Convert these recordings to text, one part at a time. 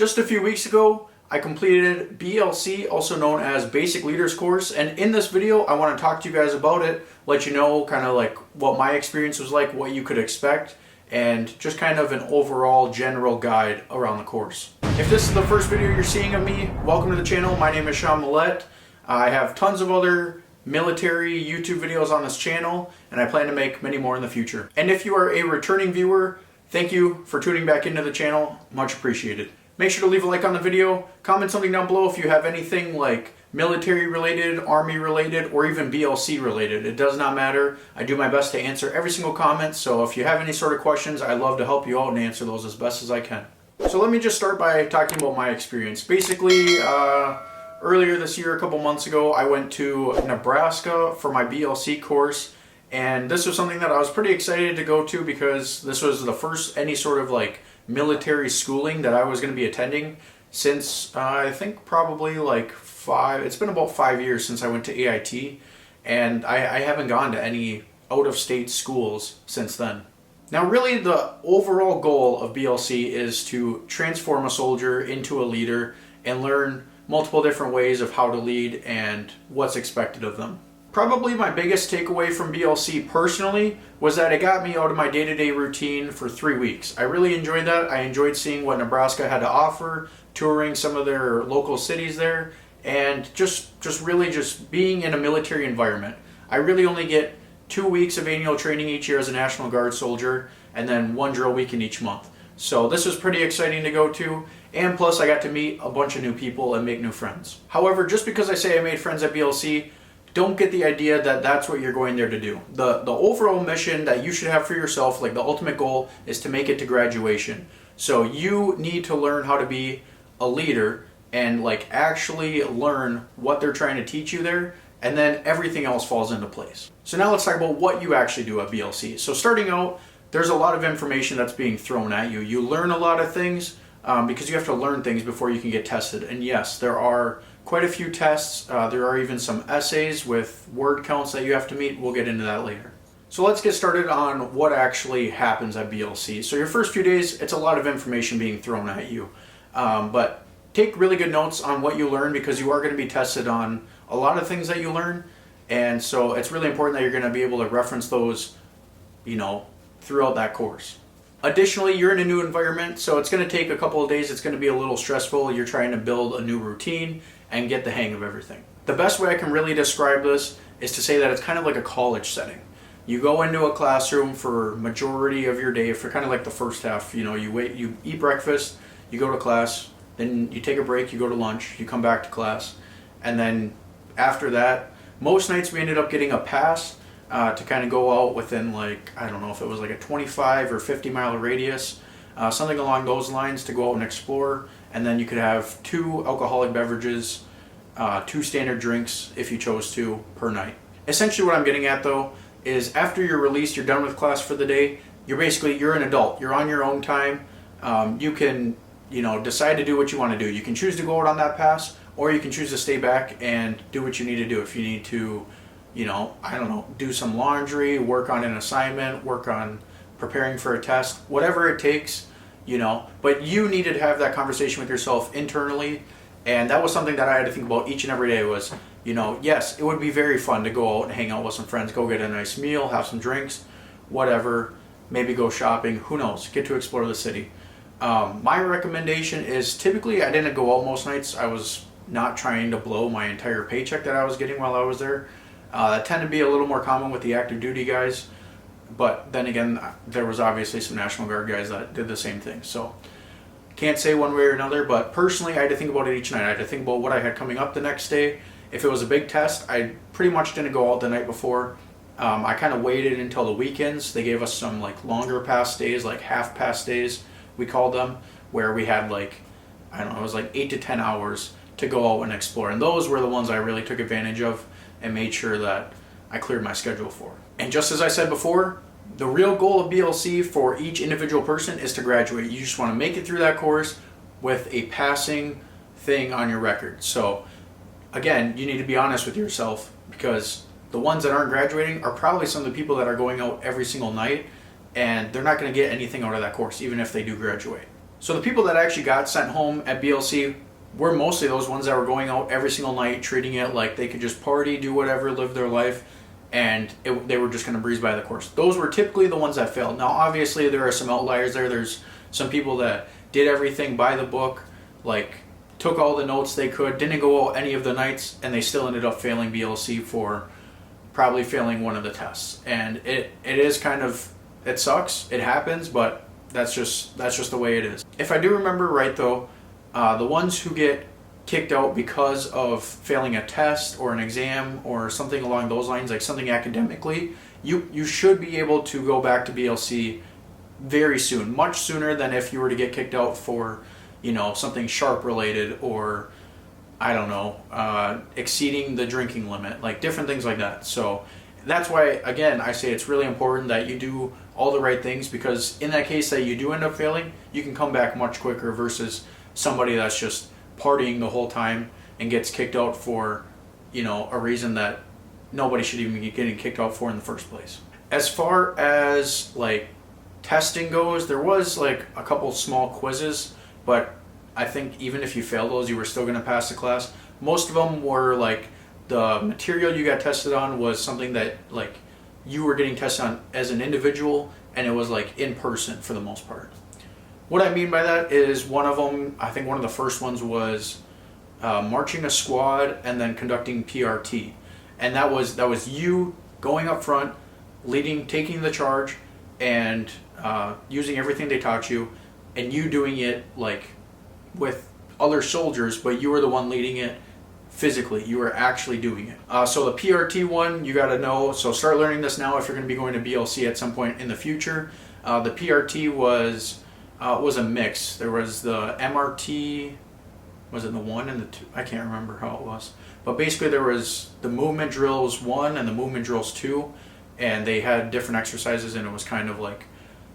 Just a few weeks ago, I completed BLC, also known as Basic Leaders course, and in this video I want to talk to you guys about it, let you know kind of like what my experience was like, what you could expect, and just kind of an overall general guide around the course. If this is the first video you're seeing of me, welcome to the channel. My name is Sean Millette. I have tons of other military YouTube videos on this channel, and I plan to make many more in the future. And if you are a returning viewer, thank you for tuning back into the channel. Much appreciated. Make sure to leave a like on the video, comment something down below if you have anything like military related, army related, or even BLC related. It does not matter. I do my best to answer every single comment, so if you have any sort of questions, I'd love to help you out and answer those as best as I can. So let me just start by talking about my experience. Basically, earlier this year, a couple months ago, I went to Nebraska for my BLC course, and this was something that I was pretty excited to go to because this was the first any sort of like military schooling that I was going to be attending since I think probably like it's been about 5 years since I went to AIT, and I haven't gone to any out-of-state schools since then. Now really the overall goal of BLC is to transform a soldier into a leader and learn multiple different ways of how to lead and what's expected of them. Probably my biggest takeaway from BLC personally was that it got me out of my day-to-day routine for 3 weeks. I really enjoyed that. I enjoyed seeing what Nebraska had to offer, touring some of their local cities there, and just really being in a military environment. I really only get 2 weeks of annual training each year as a National Guard soldier, and then 1 drill weekend each month. So this was pretty exciting to go to, and plus I got to meet a bunch of new people and make new friends. However, just because I say I made friends at BLC, don't get the idea that that's what you're going there to do. The overall mission that you should have for yourself, like the ultimate goal, is to make it to graduation. So you need to learn how to be a leader and like actually learn what they're trying to teach you there, and then everything else falls into place. So now let's talk about what you actually do at BLC. So starting out, there's a lot of information that's being thrown at you. You learn a lot of things because you have to learn things before you can get tested. And yes, there are quite a few tests. There are even some essays with word counts that you have to meet. We'll get into that later. So let's get started on what actually happens at BLC. So your first few days, it's a lot of information being thrown at you. But take really good notes on what you learn because you are going to be tested on a lot of things that you learn. And so it's really important that you're going to be able to reference those, throughout that course. Additionally, you're in a new environment, so it's going to take a couple of days. It's going to be a little stressful. You're trying to build a new routine and get the hang of everything. The best way I can really describe this is to say that it's kind of like a college setting. You go into a classroom for majority of your day, for kind of like the first half. You eat breakfast, you go to class, then you take a break, you go to lunch, you come back to class, and then after that, most nights we ended up getting a pass to kind of go out within I don't know if it was like a 25 or 50 mile radius, something along those lines, to go out and explore. And then you could have 2 alcoholic beverages, 2 standard drinks if you chose to per night. Essentially what I'm getting at though is after you're released, you're done with class for the day, you're an adult, you're on your own time. You can decide to do what you want to do. You can choose to go out on that pass, or you can choose to stay back and do what you need to do. If you need to I don't know, do some laundry, work on an assignment, work on preparing for a test, whatever it takes, but you needed to have that conversation with yourself internally. And that was something that I had to think about each and every day was, yes, it would be very fun to go out and hang out with some friends, go get a nice meal, have some drinks, whatever, maybe go shopping, who knows, get to explore the city. My recommendation is typically I didn't go out most nights. I was not trying to blow my entire paycheck that I was getting while I was there. That tended to be a little more common with the active duty guys, but then again, there was obviously some National Guard guys that did the same thing. So can't say one way or another, but personally I had to think about it each night. I had to think about what I had coming up the next day. If it was a big test, I pretty much didn't go out the night before. I kind of waited until the weekends. They gave us some longer pass days, like half pass days we called them, where we had I don't know, it was 8 to 10 hours to go out and explore. And those were the ones I really took advantage of and made sure that I cleared my schedule for. And just as I said before, the real goal of BLC for each individual person is to graduate. You just want to make it through that course with a passing thing on your record. So again, you need to be honest with yourself, because the ones that aren't graduating are probably some of the people that are going out every single night, and they're not going to get anything out of that course even if they do graduate. So the people that actually got sent home at BLC were mostly those ones that were going out every single night, treating it like they could just party, do whatever, live their life, and they were just going to breeze by the course. Those were typically the ones that failed. Now, obviously, there are some outliers there. There's some people that did everything by the book, like took all the notes they could, didn't go out any of the nights, and they still ended up failing BLC for probably failing one of the tests. And it is kind of, it sucks, it happens, but that's just the way it is. If I do remember right though, the ones who get kicked out because of failing a test or an exam or something along those lines, like something academically, you should be able to go back to BLC very soon, much sooner than if you were to get kicked out for, you know, something sharp related, or I don't know, exceeding the drinking limit, like different things like that. So that's why, again, I say it's really important that you do all the right things, because in that case that you do end up failing, you can come back much quicker versus somebody that's just partying the whole time and gets kicked out for, you know, a reason that nobody should even be getting kicked out for in the first place. As far as like testing goes, there was like a couple small quizzes, but I think even if you failed those, you were still going to pass the class. Most of them were like the material you got tested on was something that like you were getting tested on as an individual, and it was like in person for the most part. What I mean by that is one of them, I think one of the first ones was marching a squad and then conducting PRT. And that was you going up front, leading, taking the charge, and using everything they taught you, and you doing it like with other soldiers, but you were the one leading it physically. You were actually doing it. So the PRT one, you got to know, so start learning this now if you're going to be going to BLC at some point in the future. The PRT was a mix. There was the MRT, was it the 1 and the 2? I can't remember how it was. But basically there was the movement drills 1 and the movement drills 2, and they had different exercises, and it was kind of like,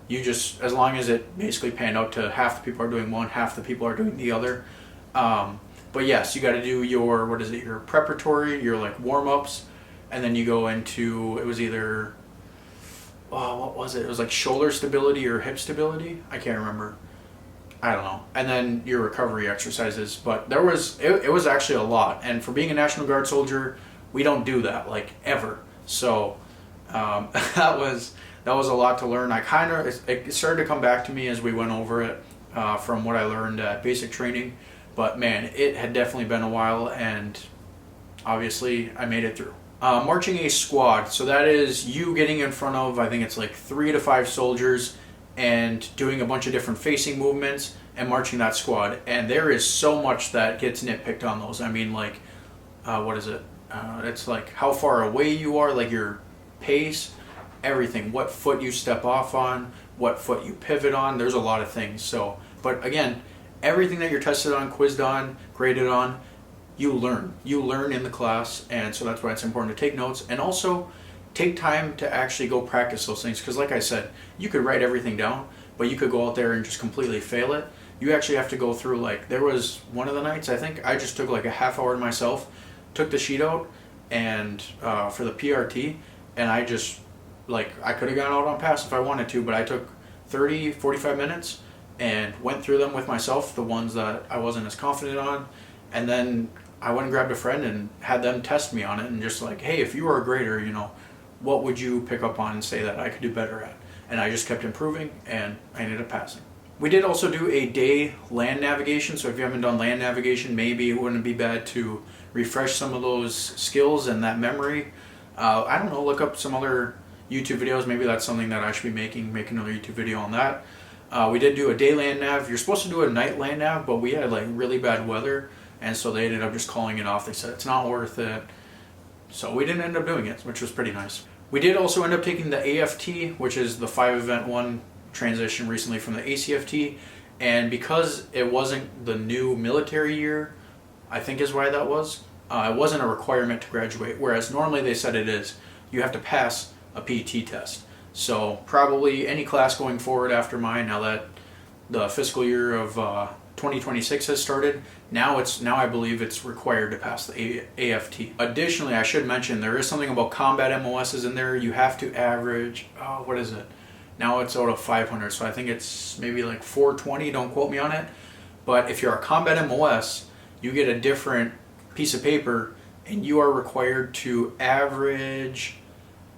you just, as long as it basically panned out to half the people are doing one, half the people are doing the other. But yes, you got to do your, what is it, your preparatory, your like warm-ups, and then you go into, it was either, what was it? It was like shoulder stability or hip stability. I can't remember. I don't know. And then your recovery exercises. But there was, it was actually a lot. And for being a National Guard soldier, we don't do that, like, ever. So that was a lot to learn. It started to come back to me as we went over it from what I learned at basic training. But man, it had definitely been a while, and obviously I made it through. Marching a squad, so that is you getting in front of, I think it's like 3 to 5 soldiers, and doing a bunch of different facing movements and marching that squad. And there is so much that gets nitpicked on those. I mean, like, what is it? It's like how far away you are, like your pace, everything, what foot you step off on, what foot you pivot on. There's a lot of things. So, but again, everything that you're tested on, quizzed on, graded on, you learn in the class. And so that's why it's important to take notes, and also take time to actually go practice those things. Because like I said, you could write everything down, but you could go out there and just completely fail it. You actually have to go through, like, there was one of the nights, I think I just took like a half hour to myself, took the sheet out, and for the PRT, and I just, like, I could have gone out on pass if I wanted to, but I took 30, 45 minutes and went through them with myself, the ones that I wasn't as confident on, and then I went and grabbed a friend and had them test me on it, and just like, hey, if you were a grader, you know, what would you pick up on and say that I could do better at? And I just kept improving, and I ended up passing. We did also do a day land navigation, so if you haven't done land navigation, maybe it wouldn't be bad to refresh some of those skills and that memory. I don't know, look up some other YouTube videos. Maybe that's something that I should be make another YouTube video on that. We did do a day land nav. You're supposed to do a night land nav, but we had like really bad weather, and so they ended up just calling it off. They said it's not worth it. So we didn't end up doing it, which was pretty nice. We did also end up taking the AFT, which is the 5-event-1 transition recently from the ACFT, and because it wasn't the new military year, I think is why that was, it wasn't a requirement to graduate, whereas normally they said it is. You have to pass a PT test. So probably any class going forward after mine, now that the fiscal year of 2026 has started, now I believe it's required to pass the AFT. Additionally, I should mention there is something about combat MOSs in there. You have to average, what is it? Now it's out of 500, so I think it's maybe like 420, don't quote me on it. But if you're a combat MOS, you get a different piece of paper, and you are required to average,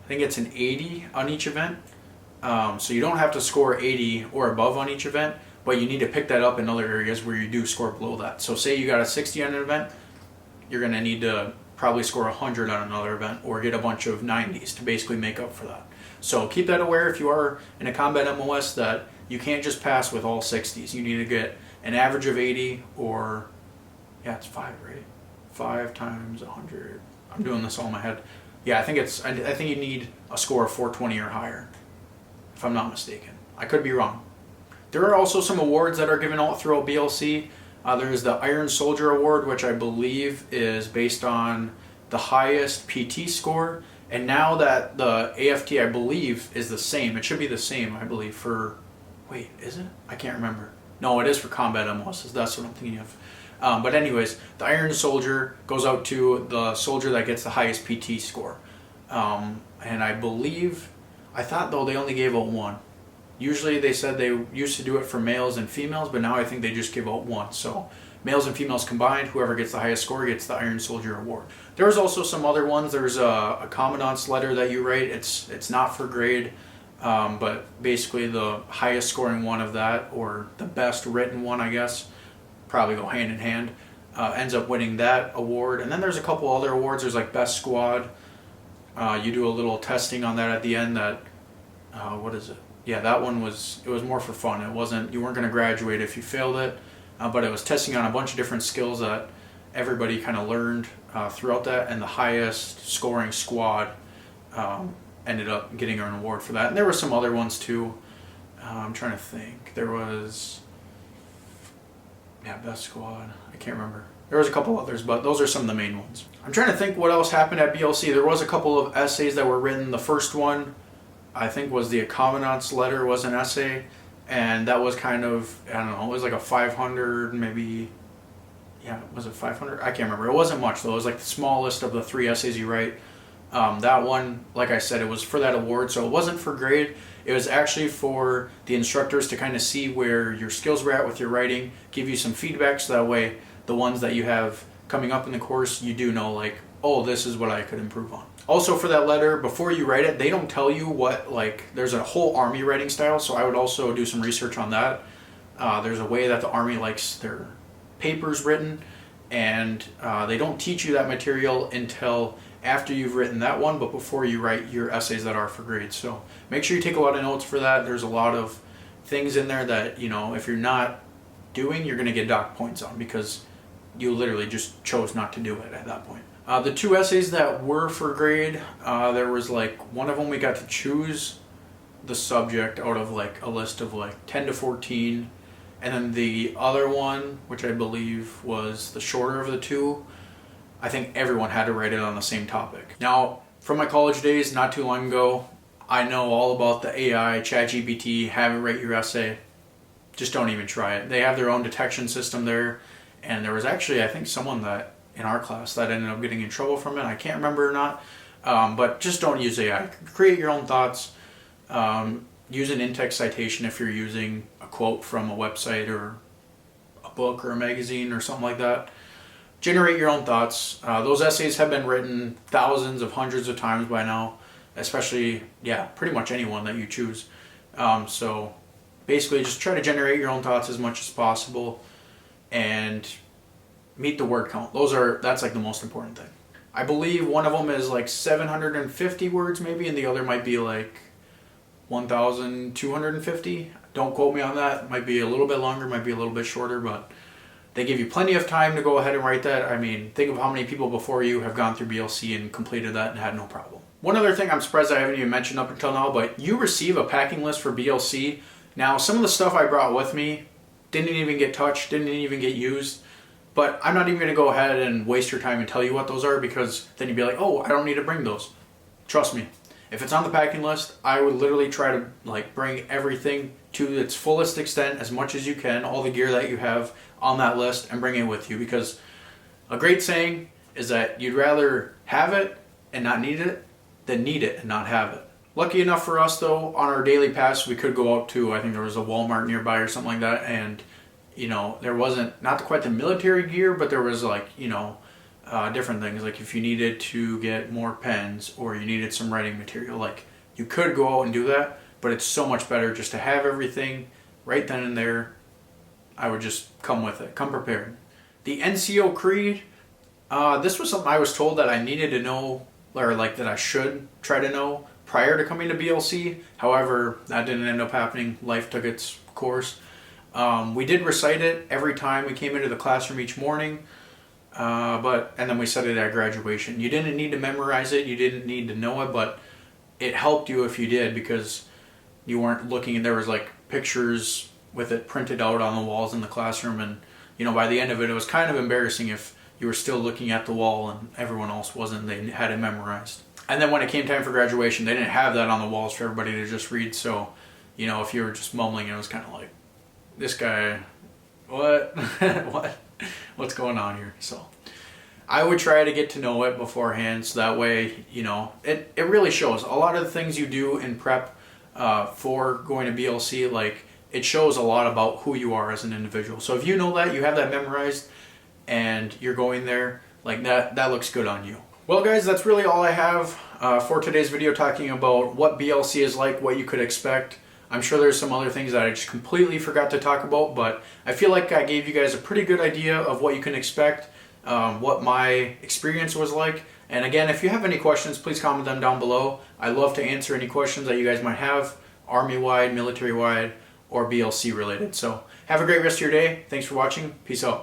I think it's an 80 on each event. So you don't have to score 80 or above on each event, but you need to pick that up in other areas where you do score below that. So say you got a 60 on an event, you're going to need to probably score 100 on another event, or get a bunch of 90s to basically make up for that. So keep that aware if you are in a combat MOS, that you can't just pass with all 60s. You need to get an average of 80, or, yeah, it's 5, right? 5 times 100. I'm doing this all in my head. Yeah, I think you need a score of 420 or higher, if I'm not mistaken. I could be wrong. There are also some awards that are given out throughout BLC. There's the Iron Soldier Award, which I believe is based on the highest PT score. And now that the AFT, I believe, is the same. It should be the same, I believe, for... Wait, is it? I can't remember. No, it is for combat MOSs. That's what I'm thinking of. But anyways, the Iron Soldier goes out to the soldier that gets the highest PT score. And I believe... I thought, though, they only gave out one. Usually they said they used to do it for males and females, but now I think they just give out one. So males and females combined, whoever gets the highest score gets the Iron Soldier Award. There's also some other ones. There's a commandant's letter that you write. It's not for grade, but basically the highest scoring one of that, or the best written one, I guess, probably go hand in hand, ends up winning that award. And then there's a couple other awards. There's like Best Squad. You do a little testing on that at the end. That what is it? Yeah, that one was more for fun. You weren't going to graduate if you failed it, but it was testing on a bunch of different skills that everybody kind of learned throughout that, and the highest scoring squad ended up getting an award for that. And there were some other ones too. I'm trying to think. There was, yeah, Best Squad. I can't remember. There was a couple others, but those are some of the main ones. I'm trying to think what else happened at BLC. There was a couple of essays that were written. The first one, I think, was the commandant's letter, was an essay, and that was kind of, I don't know, it was like a 500, maybe, yeah, was it 500? I can't remember. It wasn't much, though. It was like the smallest of the 3 essays you write. That one, like I said, it was for that award, so it wasn't for grade. It was actually for the instructors to kind of see where your skills were at with your writing, give you some feedback, so that way the ones that you have coming up in the course, you do know, like, oh, this is what I could improve on. Also, for that letter, before you write it, they don't tell you what, like, there's a whole Army writing style, so I would also do some research on that. There's a way that the Army likes their papers written, and they don't teach you that material until after you've written that one, but before you write your essays that are for grades. So make sure you take a lot of notes for that. There's a lot of things in there that, you know, if you're not doing, you're going to get dock points on, because you literally just chose not to do it at that point. The 2 essays that were for grade, there was like, one of them we got to choose the subject out of like a list of like 10 to 14. And then the other one, which I believe was the shorter of the 2, I think everyone had to write it on the same topic. Now, from my college days, not too long ago, I know all about the AI, ChatGPT, have it write your essay. Just don't even try it. They have their own detection system there. And there was actually, I think, someone that in our class that ended up getting in trouble from it. I can't remember or not. But just don't use AI. Create your own thoughts. Use an in-text citation if you're using a quote from a website or a book or a magazine or something like that. Generate your own thoughts. Those essays have been written thousands of hundreds of times by now, especially, yeah, pretty much anyone that you choose. So basically just try to generate your own thoughts as much as possible and meet the word count. That's like the most important thing. I believe one of them is like 750 words maybe, and the other might be like 1,250. Don't quote me on that. It might be a little bit longer, might be a little bit shorter, but they give you plenty of time to go ahead and write that. I mean, think of how many people before you have gone through BLC and completed that and had no problem. One other thing I'm surprised I haven't even mentioned up until now, but you receive a packing list for BLC. Now, some of the stuff I brought with me didn't even get touched, didn't even get used. But I'm not even going to go ahead and waste your time and tell you what those are, because then you'd be like, oh, I don't need to bring those. Trust me. If it's on the packing list, I would literally try to like bring everything to its fullest extent, as much as you can, all the gear that you have on that list, and bring it with you. Because a great saying is that you'd rather have it and not need it than need it and not have it. Lucky enough for us though, on our daily pass, we could go out to, I think there was a Walmart nearby or something like that, and you know, there wasn't, not quite the military gear, but there was like, you know, different things. Like if you needed to get more pens or you needed some writing material, like you could go out and do that, but it's so much better just to have everything right then and there. I would just come with it, come prepared. The NCO Creed, this was something I was told that I needed to know, or like that I should try to know prior to coming to BLC. However, that didn't end up happening. Life took its course. We did recite it every time we came into the classroom each morning, and then we said it at graduation. You didn't need to memorize it, you didn't need to know it, but it helped you if you did, because you weren't looking and there was like pictures with it printed out on the walls in the classroom, and you know, by the end of it, it was kind of embarrassing if you were still looking at the wall and everyone else wasn't. They had it memorized. And then when it came time for graduation, they didn't have that on the walls for everybody to just read, so you know, if you were just mumbling, it was kind of like, this guy, what? What's going on here? So I would try to get to know it beforehand, so that way, you know, it really shows. A lot of the things you do in prep for going to BLC, like, it shows a lot about who you are as an individual. So if you know that, you have that memorized, and you're going there, like that looks good on you. Well guys, that's really all I have for today's video, talking about what BLC is like, what you could expect. I'm sure there's some other things that I just completely forgot to talk about, but I feel like I gave you guys a pretty good idea of what you can expect, what my experience was like. And again, if you have any questions, please comment them down below. I love to answer any questions that you guys might have, Army-wide, military-wide, or BLC related. So have a great rest of your day. Thanks for watching. Peace out.